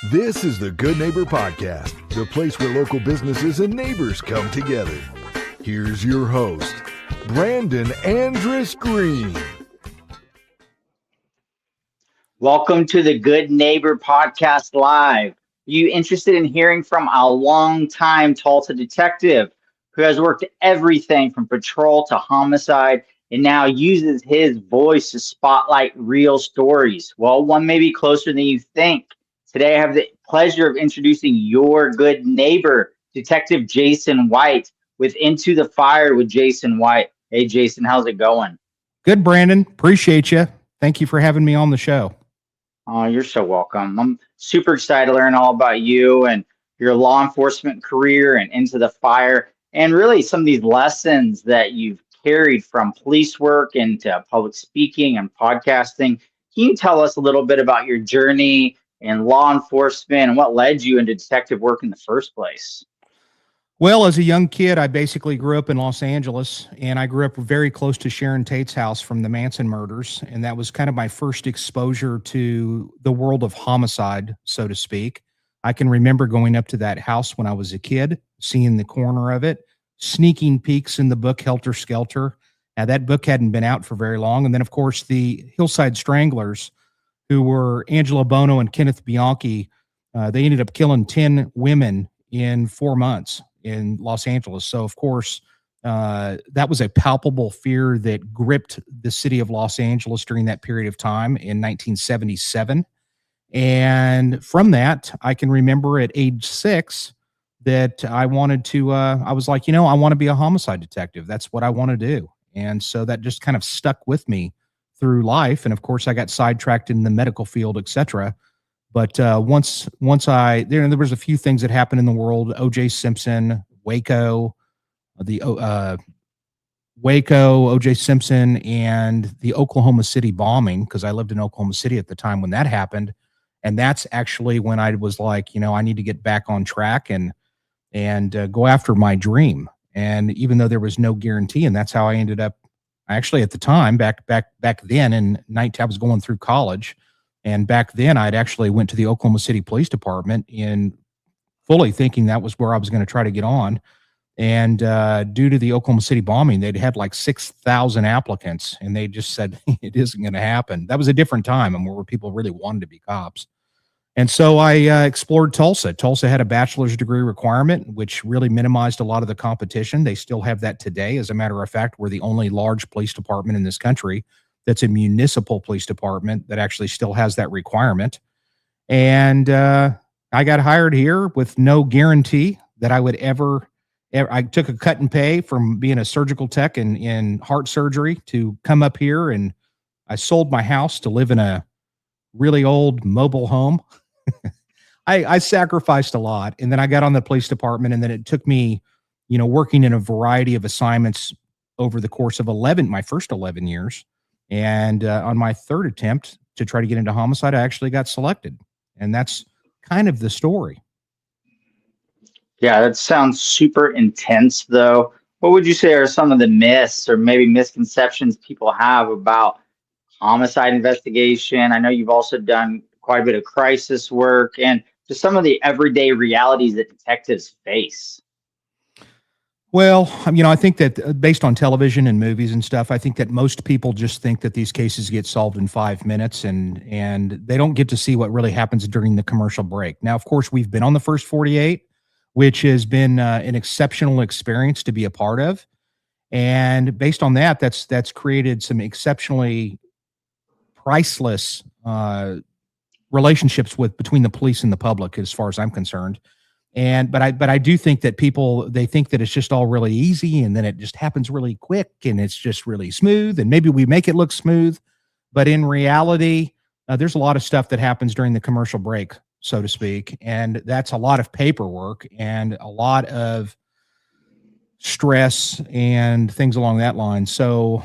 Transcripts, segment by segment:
This is the Good Neighbor Podcast, the place where local businesses and neighbors come together. Here's your host, Brandon Andrus Green. Welcome to the Good Neighbor Podcast Live. Are you interested in hearing from a longtime Tulsa detective who has worked everything from patrol to homicide and now uses his voice to spotlight real stories? Well, one may be closer than you think. Today, I have the pleasure of introducing your good neighbor, Detective Jason White, with Into the Fire with Jason White. Hey, Jason, how's it going? Good, Brandon. Appreciate you. Thank you for having me on the show. Oh, you're so welcome. I'm super excited to learn all about you and your law enforcement career and Into the Fire, and really some of these lessons that you've carried from police work into public speaking and podcasting. Can you tell us a little bit about your journey in law enforcement and what led you into detective work in the first place? Well, as a young kid, I basically grew up in Los Angeles, and I grew up very close to Sharon Tate's house from the Manson murders. And that was kind of my first exposure to the world of homicide, so to speak. I can remember going up to that house when I was a kid, seeing the corner of it, sneaking peeks in the book Helter Skelter. Now, that book hadn't been out for very long. And then, of course, the Hillside Stranglers, who were Angelo Bono and Kenneth Bianchi, they ended up killing 10 women in 4 months in Los Angeles. So, of course, that was a palpable fear that gripped the city of Los Angeles during that period of time in 1977. And from that, I can remember at age 6 that I wanted to, I was like, I want to be a homicide detective. That's what I want to do. And so that just kind of stuck with me through life. And of course, I got sidetracked in the medical field, etc. But once there was a few things that happened in the world: O.J. Simpson, Waco, O.J. Simpson, and the Oklahoma City bombing, because I lived in Oklahoma City at the time when that happened. And that's actually when I was like, I need to get back on track and go after my dream. And even though there was no guarantee, and that's how I ended up. Actually, at the time, back then in 19, I was going through college. And back then, I'd actually went to the Oklahoma City Police Department in fully thinking that was where I was going to try to get on. And due to the Oklahoma City bombing, they'd had like 6,000 applicants, and they just said, it isn't going to happen. That was a different time, and where people really wanted to be cops. And so I explored Tulsa. Tulsa had a bachelor's degree requirement, which really minimized a lot of the competition. They still have that today. As a matter of fact, we're the only large police department in this country that's a municipal police department that actually still has that requirement. And I got hired here with no guarantee that I would ever I took a cut in pay from being a surgical tech in heart surgery to come up here, and I sold my house to live in a really old mobile home. I sacrificed a lot, and then I got on the police department, and then it took me, working in a variety of assignments over the course of my first 11 years. And on my third attempt to try to get into homicide, I actually got selected. And that's kind of the story. Yeah, that sounds super intense, though. What would you say are some of the myths or maybe misconceptions people have about homicide investigation? I know you've also done quite a bit of crisis work and just some of the everyday realities that detectives face. Well, I think that based on television and movies and stuff, I think that most people just think that these cases get solved in 5 minutes, and they don't get to see what really happens during the commercial break. Now, of course, we've been on the first 48, which has been an exceptional experience to be a part of. And based on that, that's created some exceptionally priceless relationships between the police and the public, as far as I'm concerned. But I do think that they think that it's just all really easy, and then it just happens really quick, and it's just really smooth, and maybe we make it look smooth, but in reality, there's a lot of stuff that happens during the commercial break, so to speak, and that's a lot of paperwork and a lot of stress and things along that line. So,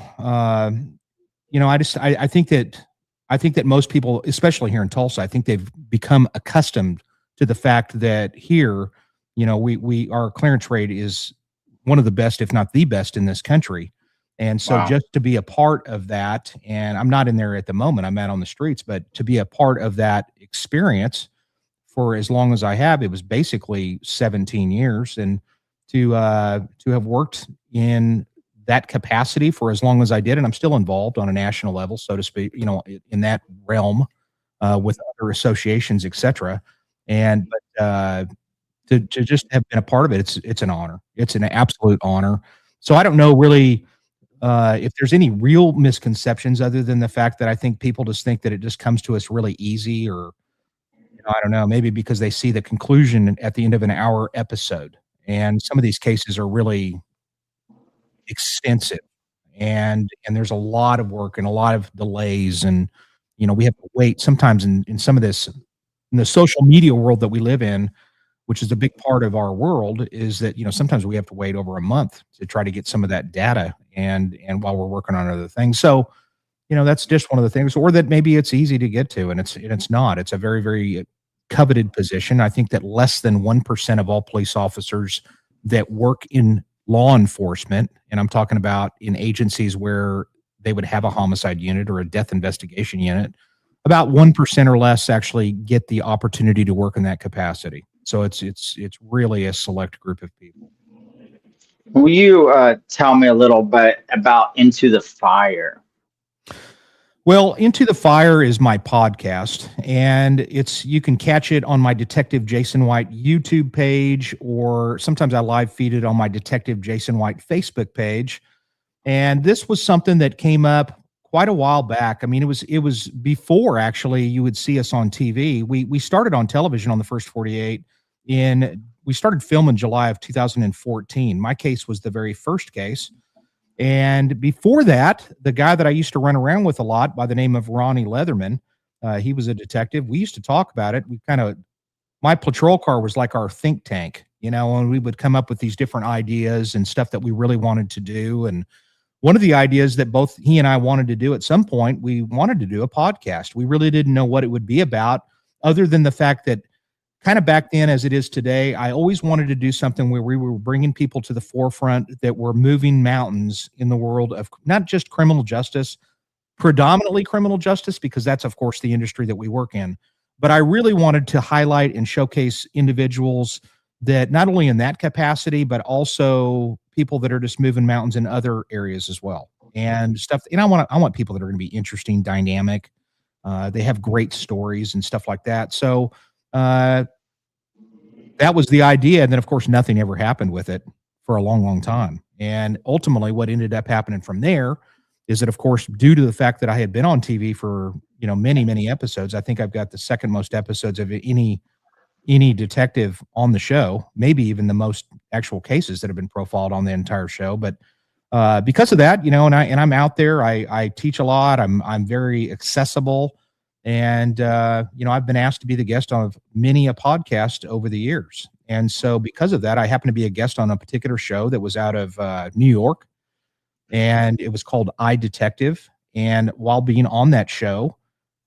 I think that most people, especially here in Tulsa, I think they've become accustomed to the fact that here, our clearance rate is one of the best, if not the best, in this country. And so just to be a part of that, and I'm not in there at the moment, I'm out on the streets, but to be a part of that experience for as long as I have, it was basically 17 years. And to have worked in that capacity for as long as I did, and I'm still involved on a national level, so to speak, in that realm, with other associations, etc. And to just have been a part of it, it's an honor. It's an absolute honor. So I don't know really if there's any real misconceptions other than the fact that I think people just think that it just comes to us really easy, or I don't know, maybe because they see the conclusion at the end of an hour episode. And some of these cases are really extensive, and there's a lot of work and a lot of delays, and we have to wait sometimes in some of this, in the social media world that we live in, which is a big part of our world, is that sometimes we have to wait over a month to try to get some of that data, and while we're working on other things. So that's just one of the things, or that maybe it's easy to get to, and it's not. It's a very, very coveted position. I think that less than 1% of all police officers that work in law enforcement, and I'm talking about in agencies where they would have a homicide unit or a death investigation unit, about 1% or less actually get the opportunity to work in that capacity. So it's really a select group of people. Will you tell me a little bit about Into the Fire? Well, Into the Fire is my podcast, and you can catch it on my Detective Jason White YouTube page, or sometimes I live feed it on my Detective Jason White Facebook page. And this was something that came up quite a while back. I mean, it was before actually you would see us on TV. We started on television on the First 48 we started filming July of 2014. My case was the very first case. And before that, the guy that I used to run around with a lot by the name of Ronnie Leatherman, he was a detective. We used to talk about it. My patrol car was like our think tank, and we would come up with these different ideas and stuff that we really wanted to do. And one of the ideas that both he and I wanted to do at some point, we wanted to do a podcast. We really didn't know what it would be about, other than the fact that kind of back then as it is today, I always wanted to do something where we were bringing people to the forefront that were moving mountains in the world of not just criminal justice, predominantly criminal justice, because that's, of course, the industry that we work in. But I really wanted to highlight and showcase individuals that not only in that capacity, but also people that are just moving mountains in other areas as well. And stuff, I want people that are going to be interesting, dynamic. They have great stories and stuff like that. So that was the idea. And then, of course, nothing ever happened with it for a long, long time. And ultimately, what ended up happening from there is that, of course, due to the fact that I had been on TV for, many, many episodes, I think I've got the second most episodes of any detective on the show, maybe even the most actual cases that have been profiled on the entire show. But because of that, and I'm out there, I teach a lot. I'm very accessible. And, I've been asked to be the guest on many a podcast over the years. And so because of that, I happened to be a guest on a particular show that was out of New York, and it was called I Detective. And while being on that show,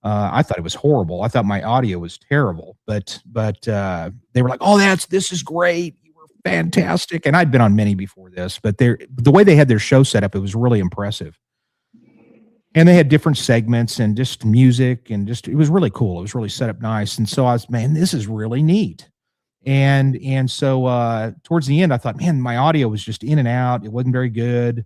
I thought it was horrible. I thought my audio was terrible, but they were like, "Oh, this is great. You were fantastic." And I'd been on many before this, but the way they had their show set up, it was really impressive. And they had different segments and just music, and it was really cool. It was really set up nice. And so I was, man, this is really neat. And so towards the end, I thought, man, my audio was just in and out. It wasn't very good.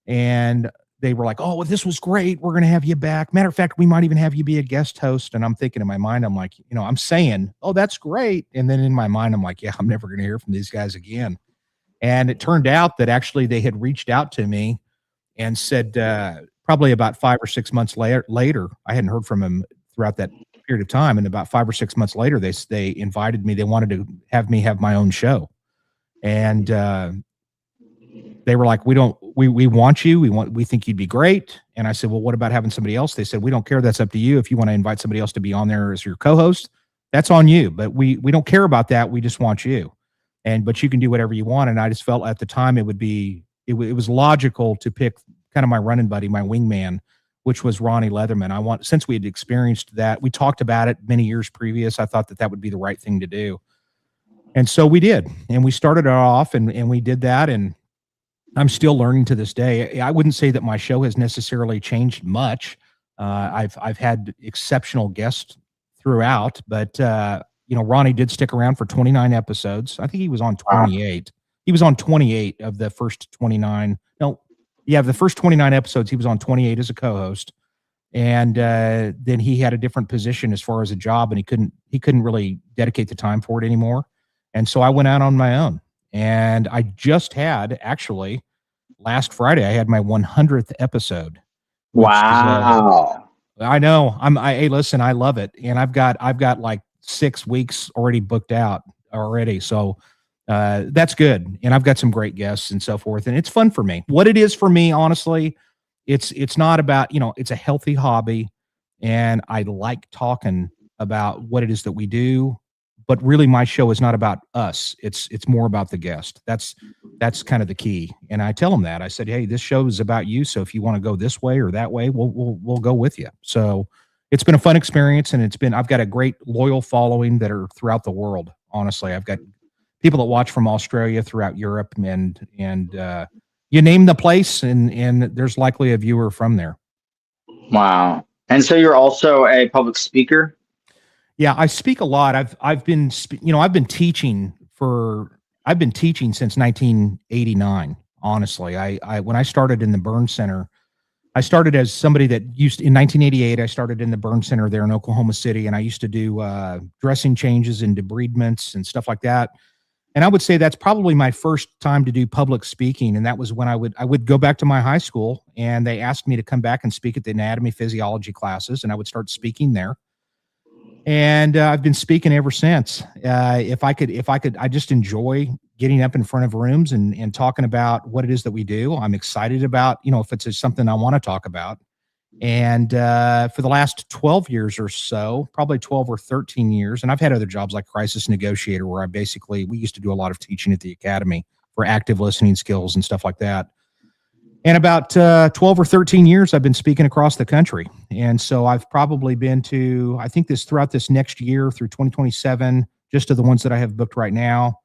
And they were like, "Oh, well, this was great. We're going to have you back. Matter of fact, we might even have you be a guest host." And I'm thinking in my mind, I'm like, I'm saying, "Oh, that's great." And then in my mind, I'm like, yeah, I'm never going to hear from these guys again. And it turned out that actually they had reached out to me and said, probably about 5 or 6 months later, I hadn't heard from him throughout that period of time. And about 5 or 6 months later, they invited me. They wanted to have me have my own show. And they were like, we want you. We think you'd be great. And I said, well, what about having somebody else? They said, we don't care. That's up to you. If you want to invite somebody else to be on there as your co-host, that's on you. But we don't care about that. We just want you. But you can do whatever you want. And I just felt at the time it was logical to pick kind of my running buddy, my wingman, which was Ronnie Leatherman. Since we had experienced that, we talked about it many years previous, I thought that would be the right thing to do. And so we did, and we started it off and we did that. And I'm still learning to this day. I wouldn't say that my show has necessarily changed much. I've had exceptional guests throughout, but Ronnie did stick around for 29 episodes. I think he was on 28. He was on 28 of the first 29. No, yeah, the first 29 episodes, he was on 28 as a co-host. And then he had a different position as far as a job, and he couldn't really dedicate the time for it anymore. And so I went out on my own. And I just had, actually, last Friday, I had my 100th episode. Wow. I know. Hey, listen, I love it. And I've got like 6 weeks already booked out already. So that's good. And I've got some great guests and so forth. And it's fun for me. What it is for me, honestly, it's not about, it's a healthy hobby. And I like talking about what it is that we do. But really, my show is not about us. It's more about the guest. That's kind of the key. And I tell them that. I said, hey, this show is about you. So if you want to go this way or that way, we'll go with you. So it's been a fun experience, and I've got a great loyal following that are throughout the world. Honestly, I've got people that watch from Australia, throughout Europe, and you name the place, and there's likely a viewer from there. Wow. And so you're also a public speaker? Yeah, I speak a lot. I've been teaching since 1989. Honestly, I when I started in the burn center, I started as somebody that in 1988. I started in the burn center there in Oklahoma City, and I used to do dressing changes and debridements and stuff like that. And I would say that's probably my first time to do public speaking, and that was when I would go back to my high school, and they asked me to come back and speak at the anatomy physiology classes, and I would start speaking there. And I've been speaking ever since. If I could, I just enjoy getting up in front of rooms and talking about what it is that we do. I'm excited about, if it's something I want to talk about. And for the last 12 years or so, probably 12 or 13 years, and I've had other jobs like crisis negotiator, where we used to do a lot of teaching at the academy for active listening skills and stuff like that. And about 12 or 13 years, I've been speaking across the country. And so I've probably been to, I think throughout this next year through 2027, just to the ones that I have booked right now.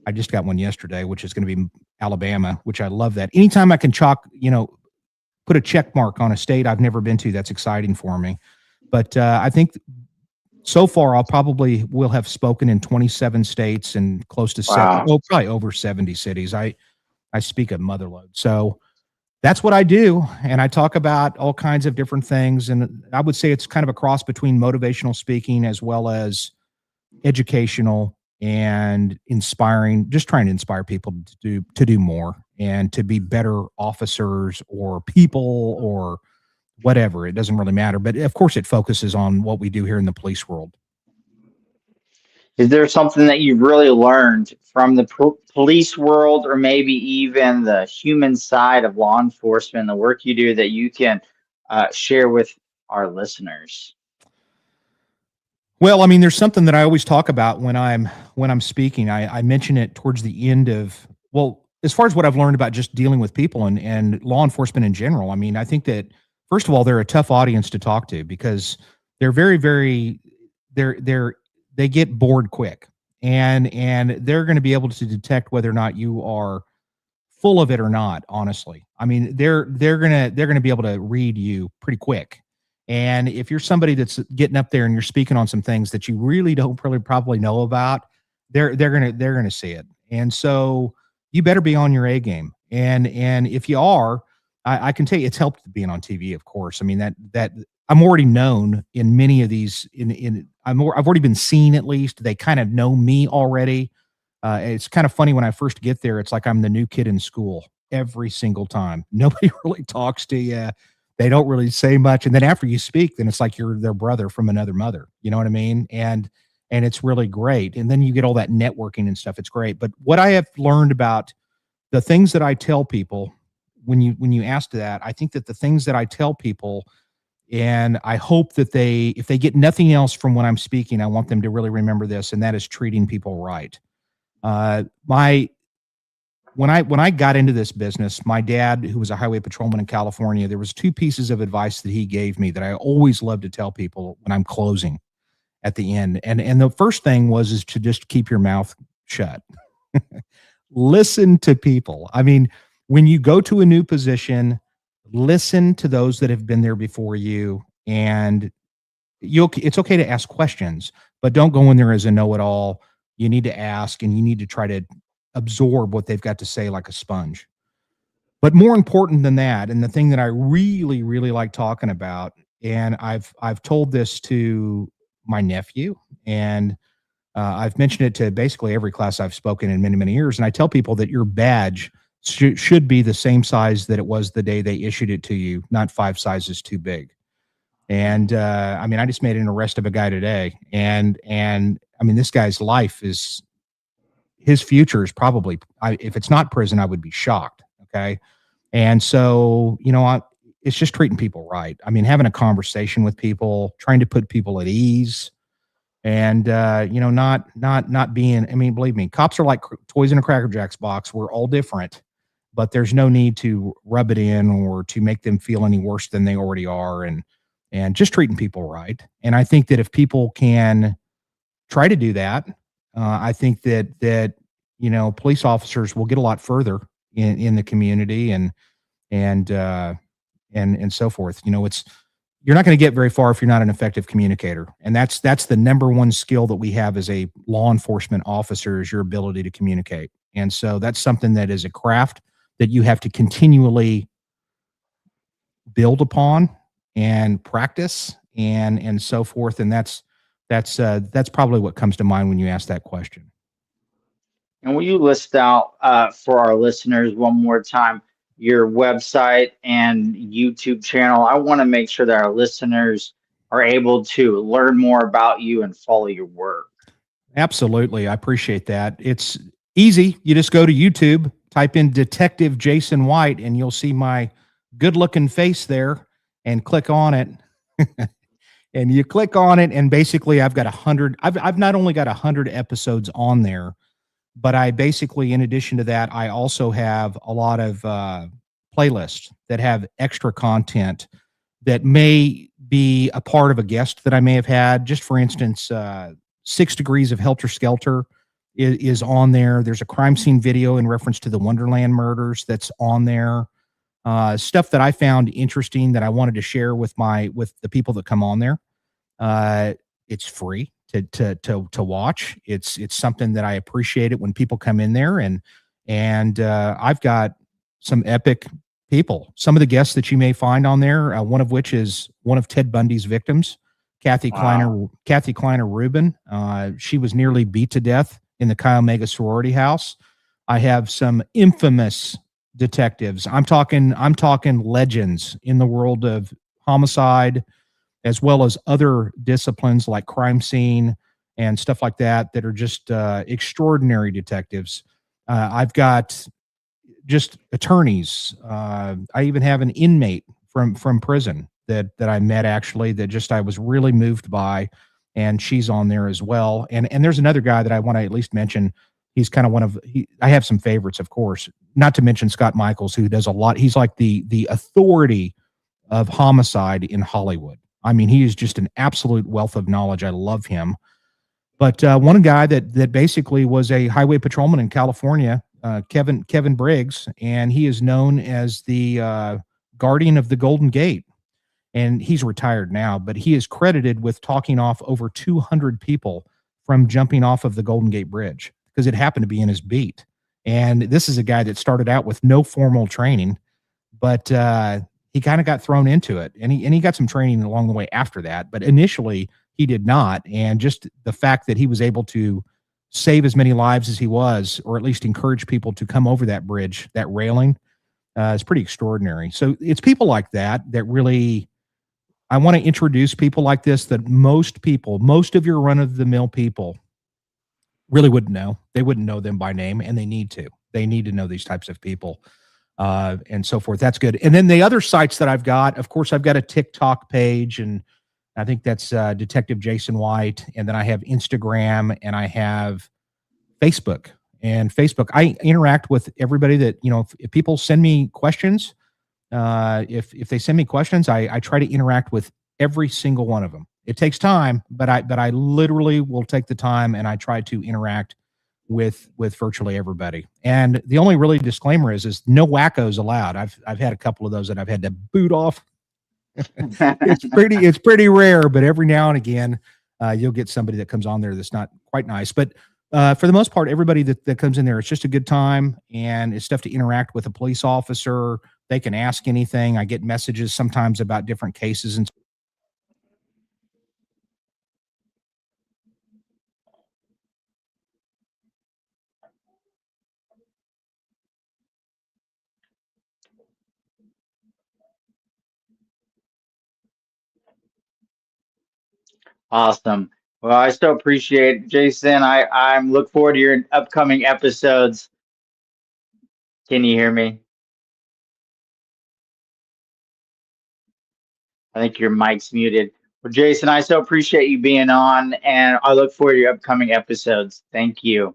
I just got one yesterday, which is going to be Alabama, which I love that. Anytime I can put a check mark on a state I've never been to, that's exciting for me. But I think so far will have spoken in 27 states and close to probably over 70 cities. I speak a motherload. So that's what I do. And I talk about all kinds of different things. And I would say it's kind of a cross between motivational speaking as well as educational and inspiring, just trying to inspire people to do more and to be better officers or people or whatever. It doesn't really matter. But of course, it focuses on what we do here in the police world. Is there something that you've really learned from the police world, or maybe even the human side of law enforcement, the work you do, that you can share with our listeners? Well, I mean, there's something that I always talk about when I'm speaking. I mention it towards the end of, as far as what I've learned about just dealing with people and law enforcement in general. I mean, I think that, first of all, they're a tough audience to talk to because they're very, very, they get bored quick, and they're going to be able to detect whether or not you are full of it or not. Honestly, I mean, they're going to be able to read you pretty quick. And if you're somebody that's getting up there and you're speaking on some things that you really don't probably know about, they're going to see it. And so you better be on your A game. And if you are, I can tell you, it's helped being on TV, of course. I mean, that I'm already known in many of these. I've already been seen, at least. They kind of know me already. It's kind of funny when I first get there. It's like I'm the new kid in school every single time. Nobody really talks to you. They don't really say much. And then after you speak, then it's like you're their brother from another mother. You know what I mean? And it's really great. And then you get all that networking and stuff. It's great. But what I have learned about the things that I tell people, when you asked that, I think that the things that I tell people, and I hope that if they get nothing else from when I'm speaking, I want them to really remember this, and that is treating people right. When I got into this business, my dad, who was a highway patrolman in California, there was 2 pieces of advice that he gave me that I always love to tell people when I'm closing at the end. And the first thing is to just keep your mouth shut. Listen to people. I mean, when you go to a new position, listen to those that have been there before you, and it's okay to ask questions, but don't go in there as a know-it-all. You need to ask, and you need to try to absorb what they've got to say like a sponge. But more important than that, and the thing that I really, really like talking about, and I've told this to my nephew, and I've mentioned it to basically every class I've spoken in many, many years. And I tell people that your badge should be the same size that it was the day they issued it to you, not 5 sizes too big. And I mean, I just made an arrest of a guy today, and I mean, this guy's life is, his future is probably, if it's not prison, I would be shocked. Okay. And so, it's just treating people right. I mean, having a conversation with people, trying to put people at ease, and not being, I mean, believe me, cops are like toys in a Cracker Jacks box. We're all different, but there's no need to rub it in or to make them feel any worse than they already are, and just treating people right. And I think that if people can try to do that, I think that police officers will get a lot further in the community and so forth. You're not going to get very far if you're not an effective communicator. And that's the number one skill that we have as a law enforcement officer, is your ability to communicate. And so that's something that is a craft that you have to continually build upon and practice and so forth. And that's probably what comes to mind when you ask that question. And will you list out for our listeners one more time your website and YouTube channel? I want to make sure that our listeners are able to learn more about you and follow your work. Absolutely. I appreciate that. It's easy. You just go to YouTube, type in Detective Jason White, and you'll see my good looking face there, and click on it. And you click on it, and basically I've got 100. I've not only got 100 episodes on there, but I basically, in addition to that, I also have a lot of playlists that have extra content that may be a part of a guest that I may have had. Just for instance, 6 Degrees of Helter Skelter is on there. There's a crime scene video in reference to the Wonderland murders that's on there. Stuff that I found interesting that I wanted to share with the people that come on there. It's free to watch. It's something that I appreciate it when people come in there, and I've got some epic people. Some of the guests that you may find on there, one of which is one of Ted Bundy's victims, Kathy Kleiner Rubin. She was nearly beat to death in the Chi Omega sorority house. I have some infamous detectives. I'm talking legends in the world of homicide, as well as other disciplines like crime scene and stuff like that are just extraordinary detectives. I've got just attorneys. I even have an inmate from prison that I met, actually, that just I was really moved by, and she's on there as well. And there's another guy that I want to at least mention. He's kind of I have some favorites, of course, not to mention Scott Michaels, who does a lot. He's like the authority of homicide in Hollywood. I mean, he is just an absolute wealth of knowledge. I love him. But one guy that basically was a highway patrolman in California, Kevin Briggs, and he is known as the guardian of the Golden Gate. And he's retired now, but he is credited with talking off over 200 people from jumping off of the Golden Gate Bridge, because it happened to be in his beat. And this is a guy that started out with no formal training, but he kind of got thrown into it, and he got some training along the way after that. But initially he did not. And just the fact that he was able to save as many lives as he was, or at least encourage people to come over that bridge, that railing, is pretty extraordinary. So it's people like that really, I want to introduce people like this that most of your run-of-the-mill people really wouldn't know. They wouldn't know them by name, and they need to. They need to know these types of people, and so forth. That's good. And then the other sites that I've got, of course, I've got a TikTok page, and I think that's Detective Jason White. And then I have Instagram, and I have Facebook. And Facebook, I interact with everybody that, if people send me questions, if they send me questions, I try to interact with every single one of them. It takes time, but I literally will take the time, and I try to interact with virtually everybody. And the only really disclaimer is no wackos allowed. I've had a couple of those that I've had to boot off. It's pretty rare, but every now and again, you'll get somebody that comes on there that's not quite nice. But for the most part, everybody that comes in there, it's just a good time, and it's stuff to interact with a police officer. They can ask anything. I get messages sometimes about different cases and Awesome. Well, I still appreciate it. Jason. I'm look forward to your upcoming episodes. Can you hear me? I think your mic's muted. Well, Jason, I so appreciate you being on, and I look forward to your upcoming episodes. Thank you.